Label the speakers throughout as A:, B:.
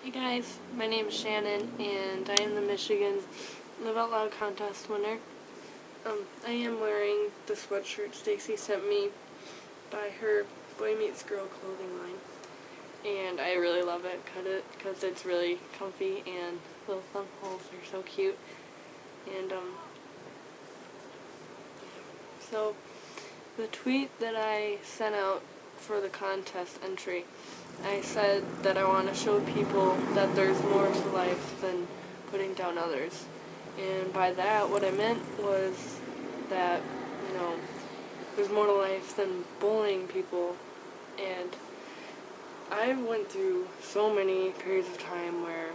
A: Hey guys, my name is Shannon, and I am the Michigan Live Out Loud contest winner. I am wearing the sweatshirt Stacy sent me by her Boy Meets Girl clothing line, and I really love it because it's really comfy and little thumb holes are so cute. And so the tweet that I sent out for the contest entry, I said that I want to show people that there's more to life than putting down others. And by that, what I meant was that, there's more to life than bullying people. And I went through so many periods of time where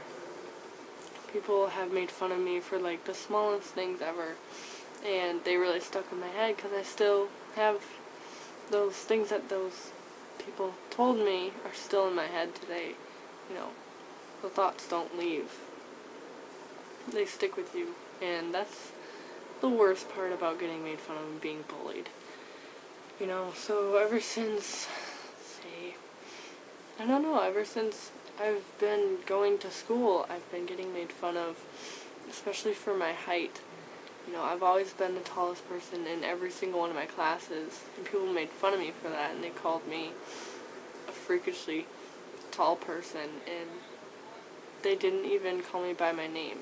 A: people have made fun of me for like the smallest things ever. And they really stuck in my head because I still have those things that those people told me are still in my head today. The thoughts don't leave. They stick with you. And that's the worst part about getting made fun of and being bullied. So ever since, ever since I've been going to school, I've been getting made fun of, especially for my height. I've always been the tallest person in every single one of my classes, and people made fun of me for that, and they called me a freakishly tall person, and they didn't even call me by my name.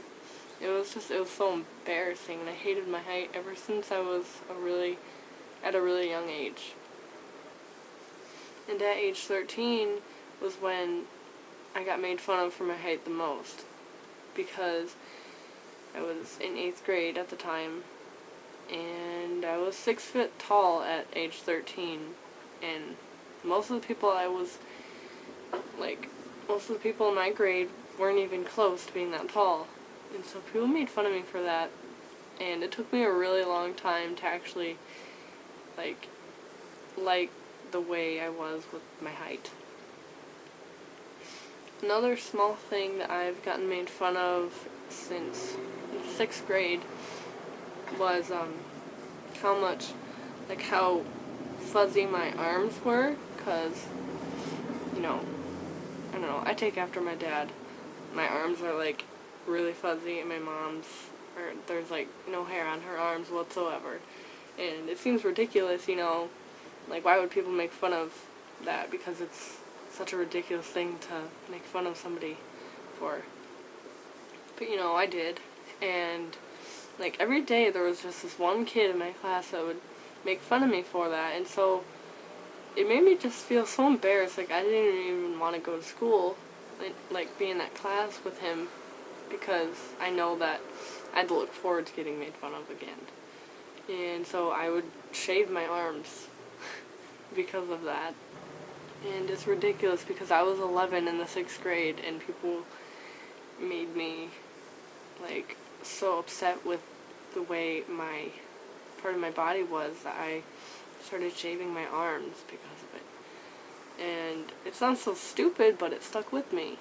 A: It was so embarrassing, and I hated my height ever since I was at a really young age. And at age 13 was when I got made fun of for my height the most, because I was in 8th grade at the time, and I was 6 foot tall at age 13, and most of the people in my grade weren't even close to being that tall, and so people made fun of me for that, and it took me a really long time to actually, like the way I was with my height. Another small thing that I've gotten made fun of since 6th grade was how fuzzy my arms were, because, I don't know, I take after my dad. My arms are, really fuzzy, and my mom's, there's, no hair on her arms whatsoever. And it seems ridiculous, why would people make fun of that? Because it's such a ridiculous thing to make fun of somebody for. But, I did. And, every day there was just this one kid in my class that would make fun of me for that. And so it made me just feel so embarrassed. I didn't even want to go to school, be in that class with him, because I know that I'd look forward to getting made fun of again. And so I would shave my arms because of that. And it's ridiculous because I was 11 in the 6th grade, and people made me, so upset with the way part of my body was that I started shaving my arms because of it. And it sounds so stupid, but it stuck with me.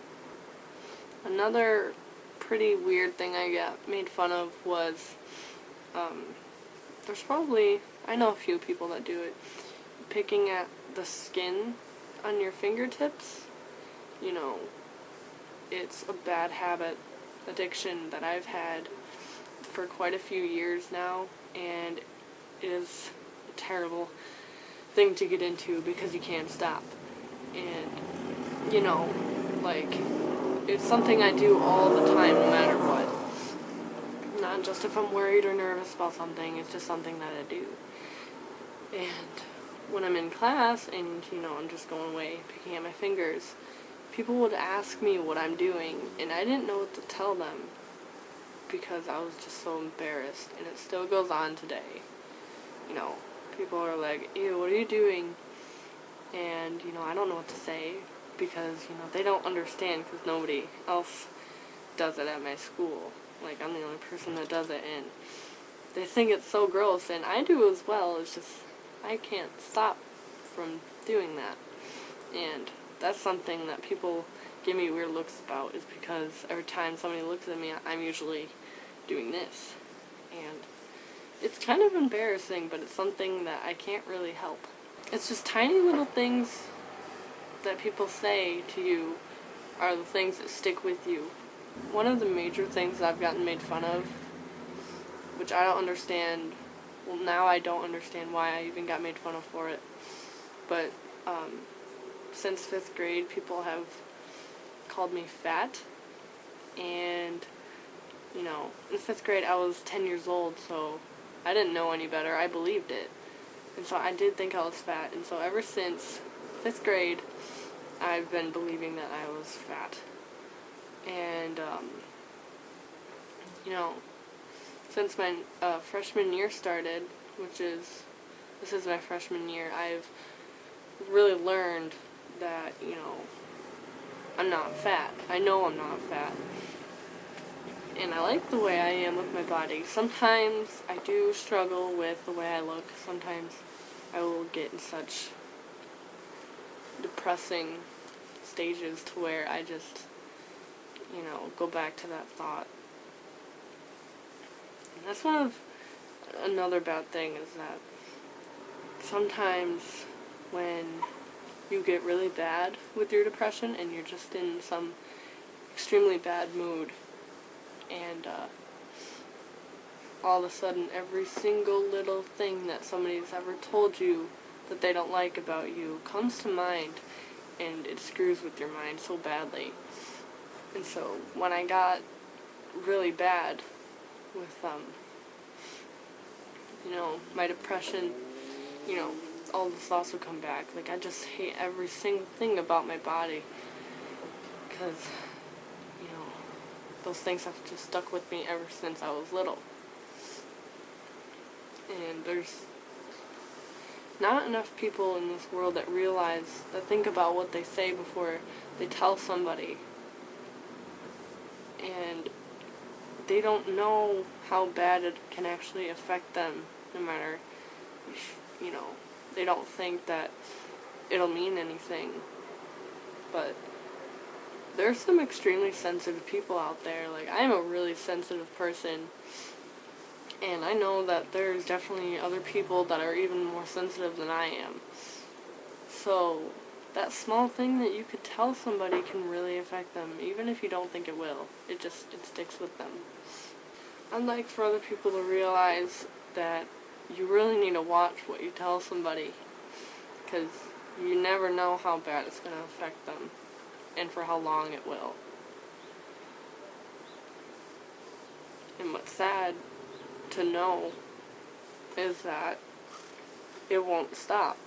A: Another pretty weird thing I got made fun of was, I know a few people that do it, picking at the skin on your fingertips. It's a bad habit, addiction that I've had for quite a few years now, and it is a terrible thing to get into because you can't stop. And, it's something I do all the time no matter what. Not just if I'm worried or nervous about something, it's just something that I do. And when I'm in class and, I'm just going away, picking at my fingers, people would ask me what I'm doing, and I didn't know what to tell them because I was just so embarrassed, and it still goes on today. People are like, ew, what are you doing? And, I don't know what to say because, they don't understand because nobody else does it at my school. I'm the only person that does it, and they think it's so gross, and I do as well. It's just I can't stop from doing that. And that's something that people give me weird looks about, is because every time somebody looks at me, I'm usually doing this. And it's kind of embarrassing, but it's something that I can't really help. It's just tiny little things that people say to you are the things that stick with you. One of the major things that I've gotten made fun of, which I don't understand, well, now I don't understand why I even got made fun of for it, but since 5th grade, people have called me fat, and, you know, in 5th grade, I was 10 years old, so I didn't know any better. I believed it, and so I did think I was fat, and so ever since 5th grade, I've been believing that I was fat. And, you know, since my freshman year started, this is my freshman year, I've really learned that, you know, I'm not fat. I know I'm not fat. And I like the way I am with my body. Sometimes I do struggle with the way I look. Sometimes I will get in such depressing stages to where I just, you know, go back to that thought. And that's another bad thing is that sometimes when you get really bad with your depression and you're just in some extremely bad mood, and all of a sudden every single little thing that somebody's ever told you that they don't like about you comes to mind, and it screws with your mind so badly. And so when I got really bad with you know, my depression, you know, all the thoughts would come back. Like, I just hate every single thing about my body, because, you know, those things have just stuck with me ever since I was little. And there's not enough people in this world that think about what they say before they tell somebody. And they don't know how bad it can actually affect them, no matter, you know, they don't think that it'll mean anything. But there's some extremely sensitive people out there. Like, I'm a really sensitive person, and I know that there's definitely other people that are even more sensitive than I am. So that small thing that you could tell somebody can really affect them, even if you don't think it will. It sticks with them. I'd like for other people to realize that you really need to watch what you tell somebody, because you never know how bad it's going to affect them and for how long it will. And what's sad to know is that it won't stop.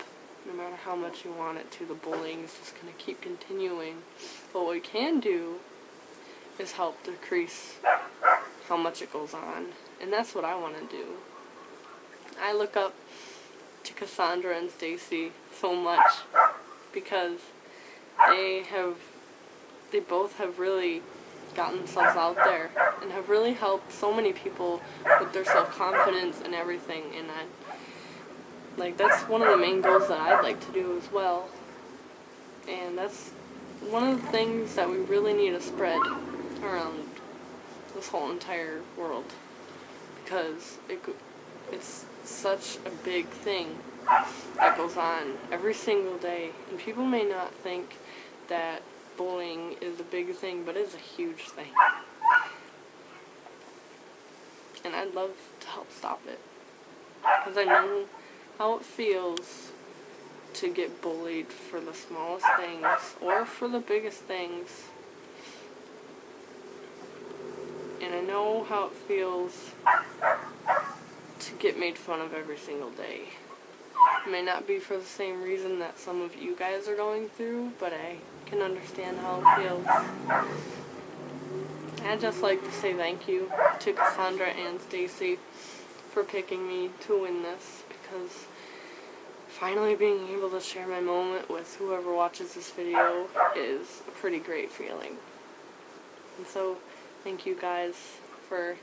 A: No matter how much you want it to, the bullying is just going to keep continuing. But what we can do is help decrease how much it goes on. And that's what I want to do. I look up to Cassandra and Stacy so much because they both have really gotten themselves out there and have really helped so many people with their self-confidence and everything. And that's one of the main goals that I'd like to do as well. And that's one of the things that we really need to spread around this whole entire world, because it's such a big thing that goes on every single day. And people may not think that bullying is a big thing, but it's a huge thing. And I'd love to help stop it, because I know how it feels to get bullied for the smallest things or for the biggest things. And I know how it feels to get made fun of every single day. It may not be for the same reason that some of you guys are going through, but I can understand how it feels. I'd just like to say thank you to Cassandra and Stacy for picking me to win this, because finally being able to share my moment with whoever watches this video is a pretty great feeling. And so, thank you guys for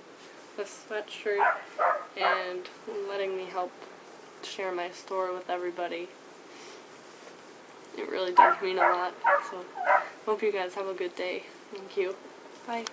A: this sweatshirt and letting me help share my story with everybody. It really does mean a lot. So, hope you guys have a good day. Thank you. Bye.